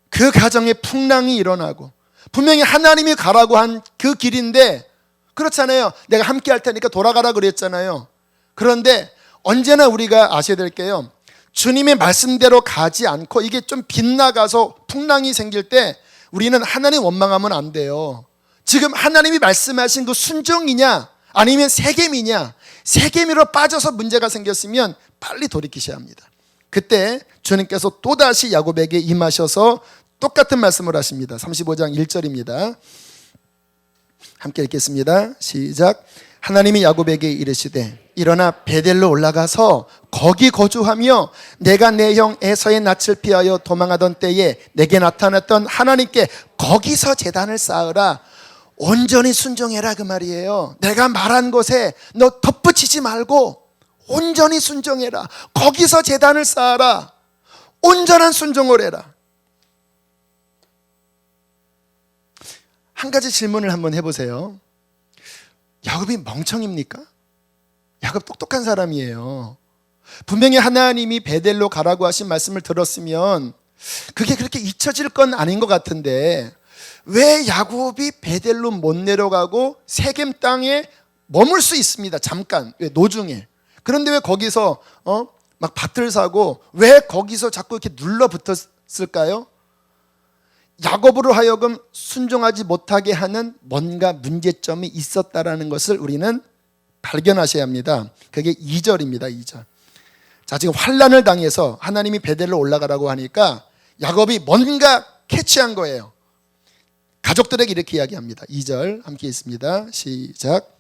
그 가정에 풍랑이 일어나고, 분명히 하나님이 가라고 한 그 길인데, 그렇잖아요. 내가 함께 할 테니까 돌아가라 그랬잖아요. 그런데 언제나 우리가 아셔야 될 게요, 주님의 말씀대로 가지 않고 이게 좀 빗나가서 풍랑이 생길 때 우리는 하나님 원망하면 안 돼요. 지금 하나님이 말씀하신 그 순종이냐 아니면 세겜이냐, 세겜으로 빠져서 문제가 생겼으면 빨리 돌이키셔야 합니다. 그때 주님께서 또다시 야곱에게 임하셔서 똑같은 말씀을 하십니다. 35장 1절입니다. 함께 읽겠습니다. 시작. 하나님이 야곱에게 이르시되 일어나 베델로 올라가서 거기 거주하며 내가 내 형 에서의 낯을 피하여 도망하던 때에 내게 나타났던 하나님께 거기서 제단을 쌓으라. 온전히 순종해라 그 말이에요. 내가 말한 것에 너 덧붙이지 말고 온전히 순종해라. 거기서 제단을 쌓아라. 온전한 순종을 해라. 한 가지 질문을 한번 해보세요. 야곱이 멍청입니까? 야곱 똑똑한 사람이에요. 분명히 하나님이 베델로 가라고 하신 말씀을 들었으면 그게 그렇게 잊혀질 건 아닌 것 같은데 왜 야곱이 베델로 못 내려가고 세겜 땅에 머물 수 있습니다. 잠깐, 왜 노중에. 그런데 왜 거기서 막 밭을 사고 왜 거기서 자꾸 이렇게 눌러붙었을까요? 야곱으로 하여금 순종하지 못하게 하는 뭔가 문제점이 있었다라는 것을 우리는 발견하셔야 합니다. 그게 2절입니다. 2절. 자, 지금 환난을 당해서 하나님이 베델로 올라가라고 하니까 야곱이 뭔가 캐치한 거예요. 가족들에게 이렇게 이야기합니다. 2절 함께 있습니다. 시작.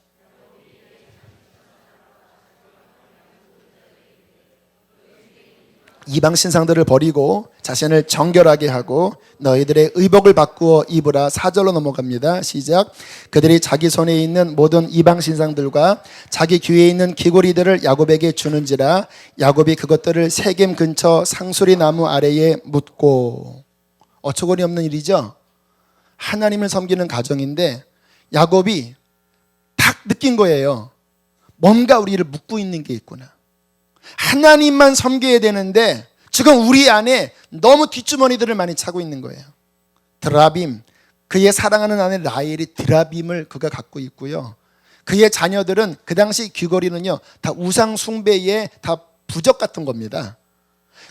이방 신상들을 버리고 자신을 정결하게 하고 너희들의 의복을 바꾸어 입으라. 4절로 넘어갑니다. 시작. 그들이 자기 손에 있는 모든 이방 신상들과 자기 귀에 있는 귀고리들을 야곱에게 주는지라. 야곱이 그것들을 세겜 근처 상수리 나무 아래에 묻고. 어처구니 없는 일이죠. 하나님을 섬기는 가정인데 야곱이 딱 느낀 거예요. 뭔가 우리를 묶고 있는 게 있구나. 하나님만 섬겨야 되는데 지금 우리 안에 너무 뒷주머니들을 많이 차고 있는 거예요. 드라빔, 그의 사랑하는 아내 라헬이 드라빔을 그가 갖고 있고요. 그의 자녀들은 그 당시 귀걸이는요 다 우상 숭배의 다 부적 같은 겁니다.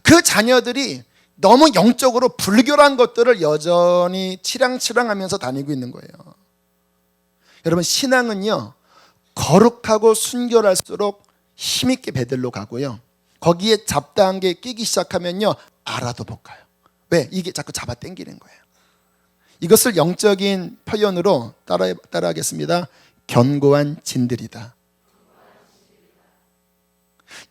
그 자녀들이 너무 영적으로 불교란 것들을 여전히 치랑치랑하면서 다니고 있는 거예요. 여러분, 신앙은요 거룩하고 순결할수록 힘있게 베들로 가고요, 거기에 잡다한 게 끼기 시작하면요 알아도 못 가요. 왜? 이게 자꾸 잡아 당기는 거예요. 이것을 영적인 표현으로 따라하겠습니다. 견고한 진들이다.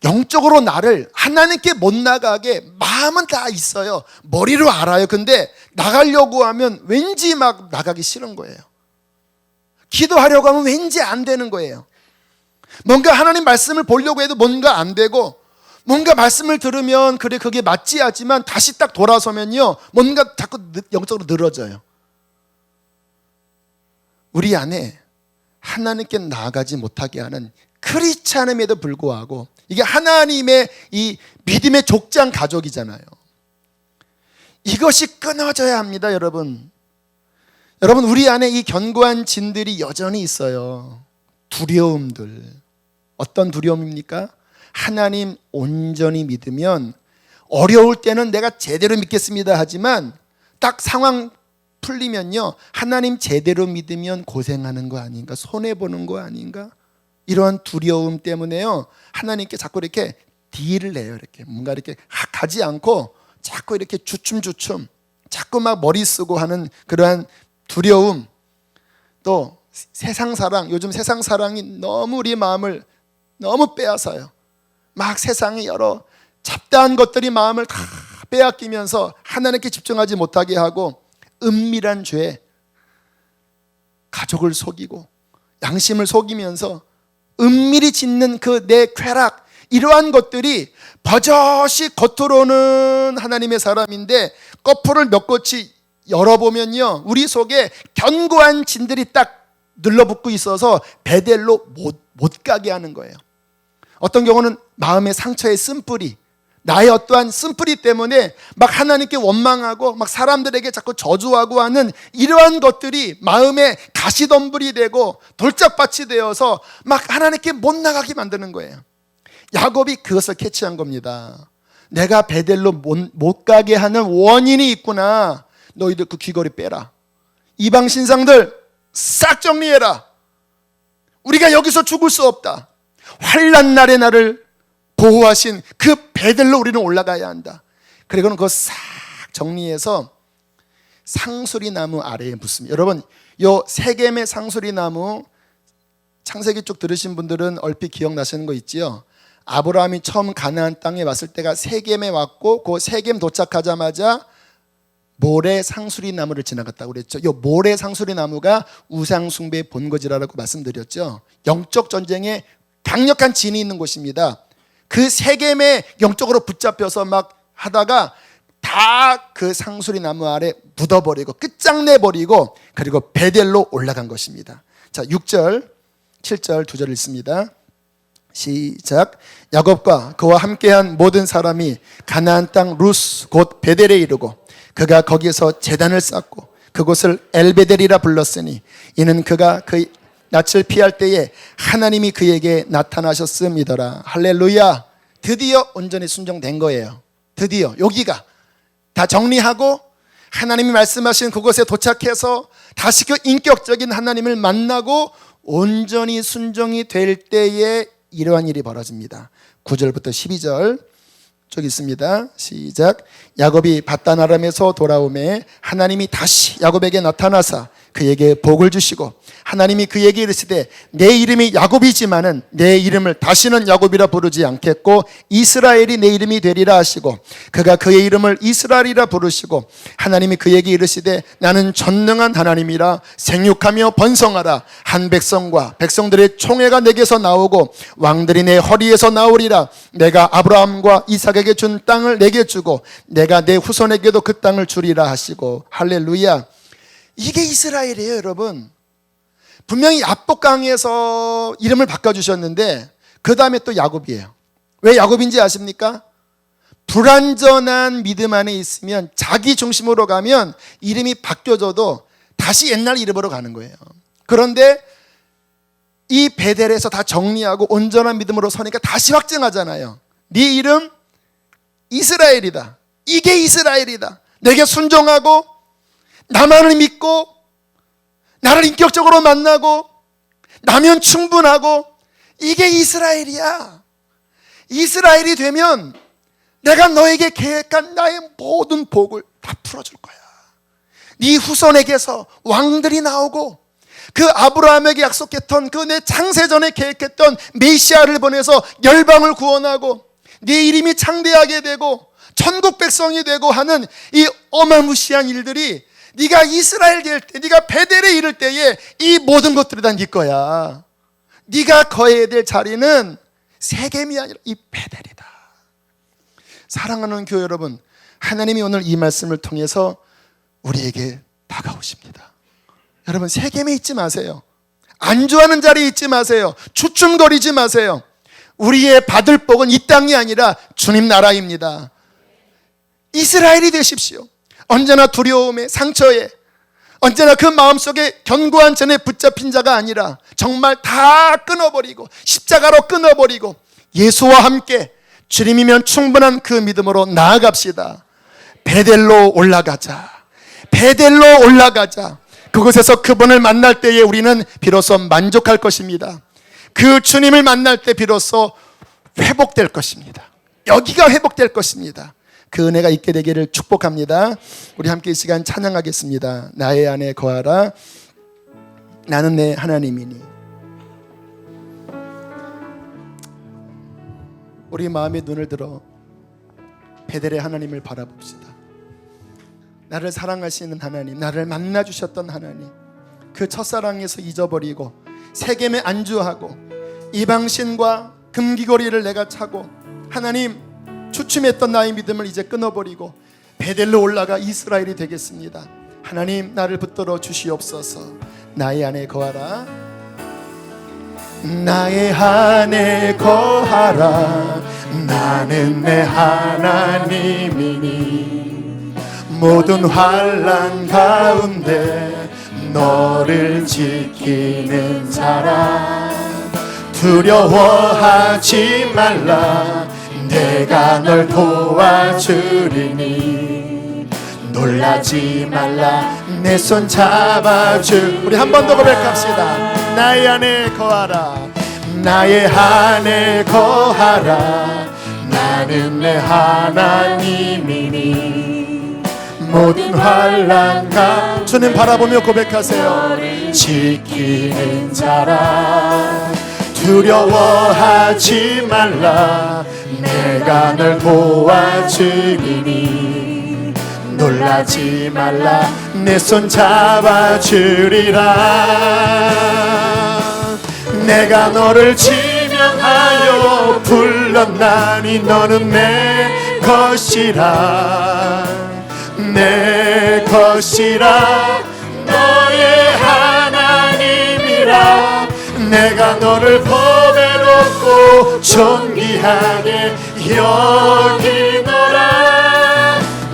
영적으로 나를 하나님께 못 나가게 마음은 다 있어요. 머리로 알아요. 근데 나가려고 하면 왠지 막 나가기 싫은 거예요. 기도하려고 하면 왠지 안 되는 거예요. 뭔가 하나님 말씀을 보려고 해도 뭔가 안 되고, 뭔가 말씀을 들으면 그래 그게 맞지 하지만 다시 딱 돌아서면요 뭔가 자꾸 영적으로 늘어져요. 우리 안에 하나님께 나아가지 못하게 하는 크리스찬임에도 불구하고 이게 하나님의 이 믿음의 족장 가족이잖아요. 이것이 끊어져야 합니다. 여러분, 우리 안에 이 견고한 진들이 여전히 있어요. 두려움들. 어떤 두려움입니까? 하나님 온전히 믿으면 어려울 때는 내가 제대로 믿겠습니다 하지만 딱 상황 풀리면요 하나님 제대로 믿으면 고생하는 거 아닌가, 손해보는 거 아닌가, 이러한 두려움 때문에요 하나님께 자꾸 이렇게 딜을 내요. 이렇게 뭔가 이렇게 가지 않고 자꾸 이렇게 주춤주춤 자꾸 막 머리 쓰고 하는 그러한 두려움. 또 세상 사랑, 요즘 세상 사랑이 너무 우리 마음을 너무 빼앗아요. 막 세상의 여러 잡다한 것들이 마음을 다 빼앗기면서 하나님께 집중하지 못하게 하고, 은밀한 죄, 가족을 속이고 양심을 속이면서 은밀히 짓는 그 내 쾌락, 이러한 것들이 버젓이 겉으로는 하나님의 사람인데 거풀을 몇 곳이 열어보면요 우리 속에 견고한 진들이 딱 눌러붙고 있어서 베델로 못 가게 하는 거예요. 어떤 경우는 마음의 상처의 쓴뿌리, 나의 어떠한 쓴뿌리 때문에 막 하나님께 원망하고 막 사람들에게 자꾸 저주하고 하는 이러한 것들이 마음에 가시덤불이 되고 돌짝밭이 되어서 막 하나님께 못 나가게 만드는 거예요. 야곱이 그것을 캐치한 겁니다. 내가 베델로 못 가게 하는 원인이 있구나. 너희들 그 귀걸이 빼라. 이방 신상들 싹 정리해라. 우리가 여기서 죽을 수 없다. 환난 날에 나를 보호하신 그 베델로 우리는 올라가야 한다. 그리고는 그거 싹 정리해서 상수리 나무 아래에 묻습니다. 여러분, 요 세겜의 상수리 나무 창세기 쪽 들으신 분들은 얼핏 기억나시는 거 있지요? 아브라함이 처음 가나안 땅에 왔을 때가 세겜에 왔고, 그 세겜 도착하자마자 모래 상수리 나무를 지나갔다고 그랬죠. 이 모래 상수리 나무가 우상 숭배의 본거지라고 말씀드렸죠. 영적 전쟁에 강력한 진이 있는 곳입니다. 그 세겜에 영적으로 붙잡혀서 막 하다가 다 그 상수리 나무 아래 묻어버리고 끝장내버리고, 그리고 베델로 올라간 것입니다. 자, 6절 7절 두 절 읽습니다. 시작. 야곱과 그와 함께한 모든 사람이 가나안 땅 루스 곧 베델에 이르고 그가 거기에서 제단을 쌓고 그곳을 엘베델이라 불렀으니 이는 그가 그 낯을 피할 때에 하나님이 그에게 나타나셨음이더라. 할렐루야. 드디어 온전히 순종된 거예요. 드디어 여기가 다 정리하고 하나님이 말씀하신 그곳에 도착해서 다시 그 인격적인 하나님을 만나고 온전히 순종이 될 때에 이러한 일이 벌어집니다. 9절부터 12절 쭉 있습니다. 시작. 야곱이 밧단 아람에서 돌아오매 하나님이 다시 야곱에게 나타나사 그에게 복을 주시고 하나님이 그에게 이르시되 내 이름이 야곱이지만은 내 이름을 다시는 야곱이라 부르지 않겠고 이스라엘이 내 이름이 되리라 하시고 그가 그의 이름을 이스라엘이라 부르시고 하나님이 그에게 이르시되 나는 전능한 하나님이라 생육하며 번성하라. 한 백성과 백성들의 총회가 내게서 나오고 왕들이 내 허리에서 나오리라. 내가 아브라함과 이삭에게 준 땅을 내게 주고 내가 내 후손에게도 그 땅을 주리라 하시고. 할렐루야. 이게 이스라엘이에요, 여러분. 분명히 야복강에서 이름을 바꿔주셨는데 그 다음에 또 야곱이에요. 왜 야곱인지 아십니까? 불완전한 믿음 안에 있으면 자기 중심으로 가면 이름이 바뀌어져도 다시 옛날 이름으로 가는 거예요. 그런데 이 베델에서 다 정리하고 온전한 믿음으로 서니까 다시 확증하잖아요. 네 이름 이스라엘이다. 이게 이스라엘이다. 내게 순종하고 나만을 믿고 나를 인격적으로 만나고 나면 충분하고 이게 이스라엘이야. 이스라엘이 되면 내가 너에게 계획한 나의 모든 복을 다 풀어줄 거야. 네 후손에게서 왕들이 나오고 그 아브라함에게 약속했던 그 내 창세전에 계획했던 메시아를 보내서 열방을 구원하고 네 이름이 창대하게 되고 천국 백성이 되고 하는 이 어마무시한 일들이 네가 이스라엘 될 때, 네가 베델에 이를 때에 이 모든 것들이 다 네 거야. 네가 거해야 될 자리는 세겜이 아니라 이 베델이다. 사랑하는 교회 여러분, 하나님이 오늘 이 말씀을 통해서 우리에게 다가오십니다. 여러분, 세겜에 있지 마세요. 안주하는 자리에 있지 마세요. 주춤거리지 마세요. 우리의 받을 복은 이 땅이 아니라 주님 나라입니다. 이스라엘이 되십시오. 언제나 두려움에 상처에 언제나 그 마음속에 견고한 전에 붙잡힌 자가 아니라 정말 다 끊어버리고 십자가로 끊어버리고 예수와 함께 주님이면 충분한 그 믿음으로 나아갑시다. 베델로 올라가자. 베델로 올라가자. 그곳에서 그분을 만날 때에 우리는 비로소 만족할 것입니다. 그 주님을 만날 때 비로소 회복될 것입니다. 여기가 회복될 것입니다. 그 은혜가 있게 되기를 축복합니다. 우리 함께 이 시간 찬양하겠습니다. 나의 안에 거하라. 나는 내 하나님이니. 우리 마음의 눈을 들어 베델의 하나님을 바라봅시다. 나를 사랑하시는 하나님, 나를 만나주셨던 하나님, 그 첫사랑에서 잊어버리고 세겜에 안주하고 이방신과 금귀걸이를 내가 차고 하나님 추춤했던 나의 믿음을 이제 끊어버리고 베델로 올라가 이스라엘이 되겠습니다. 하나님, 나를 붙들어 주시옵소서. 나의 안에 거하라. 나의 안에 거하라. 나는 내 하나님이니 모든 환난 가운데 너를 지키는 자라. 두려워하지 말라. 내가 널 도와주리니 놀라지 말라. 내 손 잡아주. 우리 한 번 더 고백합시다. 나의 안에 거하라. 나의 안에 거하라. 나는 내 하나님이니 모든 환난과 주님 바라보며 고백하세요. 지키는 자라. 두려워하지 말라. 내가 널 도와주리니 놀라지 말라. 내 손 잡아주리라. 내가 너를 지명하여 불렀나니 너는 내 것이라. 내 것이라. 너의 하나님이라. 내가 너를 보배롭고 존귀하게 여기노라.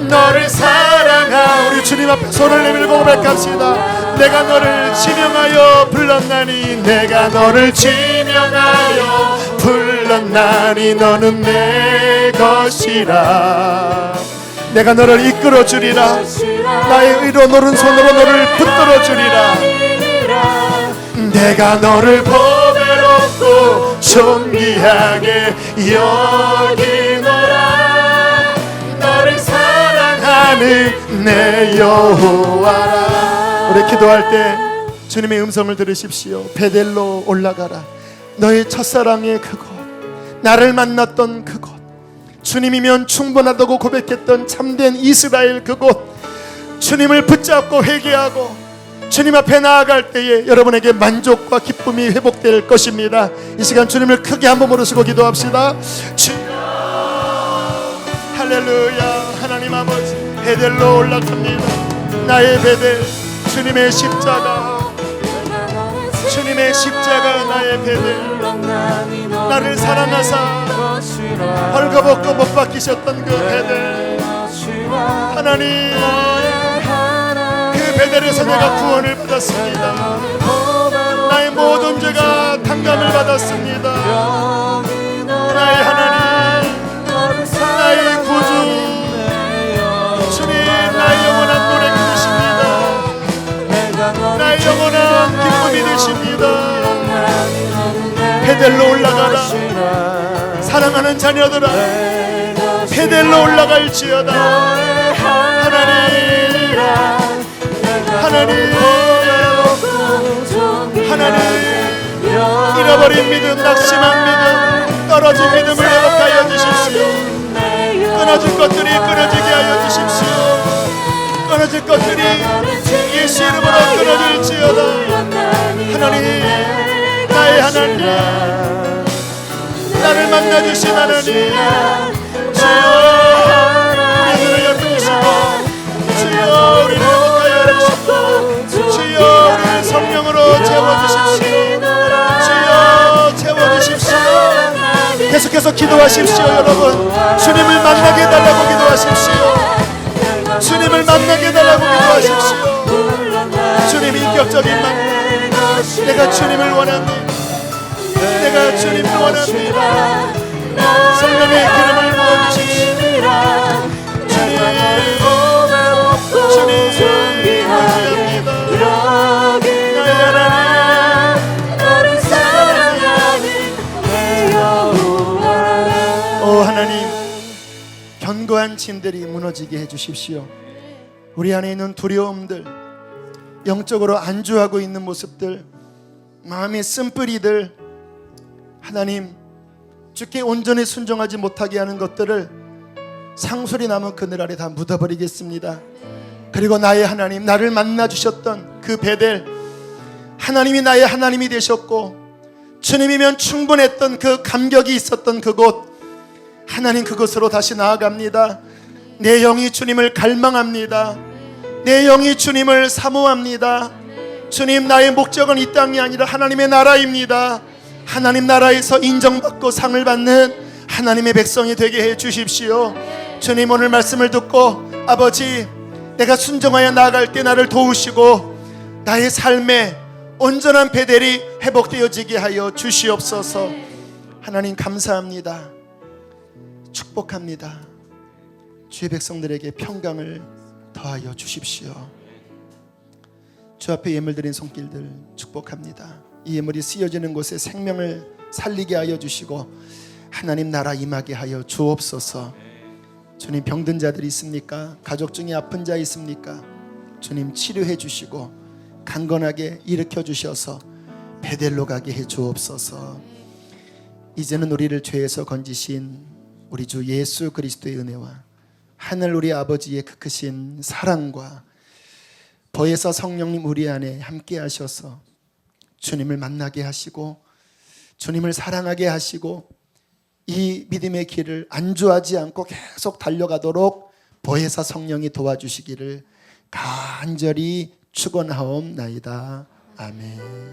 너를 사랑하. 우리 주님 앞에 손을 내밀고 고백합시다. 내가 너를 지명하여 불렀나니. 내가 너를 지명하여 불렀나니 너는 내 것이라. 내가 너를 이끌어 주리라. 나의 의로 노른 손으로 너를 붙들어 주리라. 내가 너를 보배롭고 존귀하게 여기노라. 너를 사랑하는 내 여호와라. 우리 기도할 때 주님의 음성을 들으십시오. 베델로 올라가라. 너의 첫사랑의 그곳, 나를 만났던 그곳, 주님이면 충분하다고 고백했던 참된 이스라엘 그곳, 주님을 붙잡고 회개하고 주님 앞에 나아갈 때에 여러분에게 만족과 기쁨이 회복될 것입니다. 이 시간 주님을 크게 한번 부르시고 기도합시다. 주여, 할렐루야. 하나님 아버지, 베델로 올라갑니다. 나의 베델, 주님의 십자가, 주님의 십자가 나의 베델. 나를 사랑하사 헐거벗고 못 박히셨던 그 베델. 하나님, 그 베델에서 내가 구원을 받았습니다. 나의 모든 죄가 탕감을 받았습니다. 나의 하나님, 나의 구주, 주님, 나의 영원한 노래가 되십니다. 나의 영원한 기쁨이 되십니다. 베델로 올라가라. 사랑하는 자녀들아, 베델로 올라갈지어다. 하나님, 잃어버린 믿음, 낙심한 믿음, 떨어진 믿음을 회복하여 주십시오. 끊어질 것들이 끊어지게 하여 주십시오. 끊어질 것들이 예수 이름으로 끊어질지어다. 하나님, 나의 하나님, 나를 만나주신 하나님, 주여, 우리들을 옆에주시고, 주여, 우리를 회복하여 주시고, 주여, 우리를 성령으로 채워주십시오. 주여, 채워주십시오. 계속해서 기도하십시오. 여러분, 주님을 만나게 해달라고 기도하십시오. 주님을 만나게 해달라고 기도하십시오. 주님 인격적인 만남, 내가 주님을 원합니다. 내가 주님을 원합니다. 성령의 기름을 부어주십시오. 주님, 주님 원합니다. 나의 하나님, 너를 사랑하는 내 여호와. 오 하나님, 견고한 짐들이 무너지게 해주십시오. 우리 안에 있는 두려움들, 영적으로 안주하고 있는 모습들, 마음의 쓴뿌리들, 하나님, 주께 온전히 순종하지 못하게 하는 것들을 상소리 남은 그늘 아래 다 묻어버리겠습니다. 그리고 나의 하나님, 나를 만나주셨던 그 베델, 하나님이 나의 하나님이 되셨고 주님이면 충분했던 그 감격이 있었던 그곳, 하나님, 그곳으로 다시 나아갑니다. 내 영이 주님을 갈망합니다. 내 영이 주님을 사모합니다. 주님, 나의 목적은 이 땅이 아니라 하나님의 나라입니다. 하나님 나라에서 인정받고 상을 받는 하나님의 백성이 되게 해 주십시오. 주님, 오늘 말씀을 듣고 아버지, 내가 순종하여 나아갈 때 나를 도우시고 나의 삶에 온전한 베델이 회복되어지게 하여 주시옵소서. 하나님 감사합니다. 축복합니다. 주의 백성들에게 평강을 더하여 주십시오. 주 앞에 예물 드린 손길들 축복합니다. 이 예물이 쓰여지는 곳에 생명을 살리게 하여 주시고 하나님 나라 임하게 하여 주옵소서. 주님, 병든 자들이 있습니까? 가족 중에 아픈 자 있습니까? 주님 치료해 주시고 강건하게 일으켜 주셔서 베델로 가게 해 주옵소서. 이제는 우리를 죄에서 건지신 우리 주 예수 그리스도의 은혜와 하늘 우리 아버지의 그 크신 사랑과 보혜사 성령님 우리 안에 함께 하셔서 주님을 만나게 하시고 주님을 사랑하게 하시고 이 믿음의 길을 안주하지 않고 계속 달려가도록 보혜사 성령이 도와주시기를 간절히 축원하옵나이다. 아멘.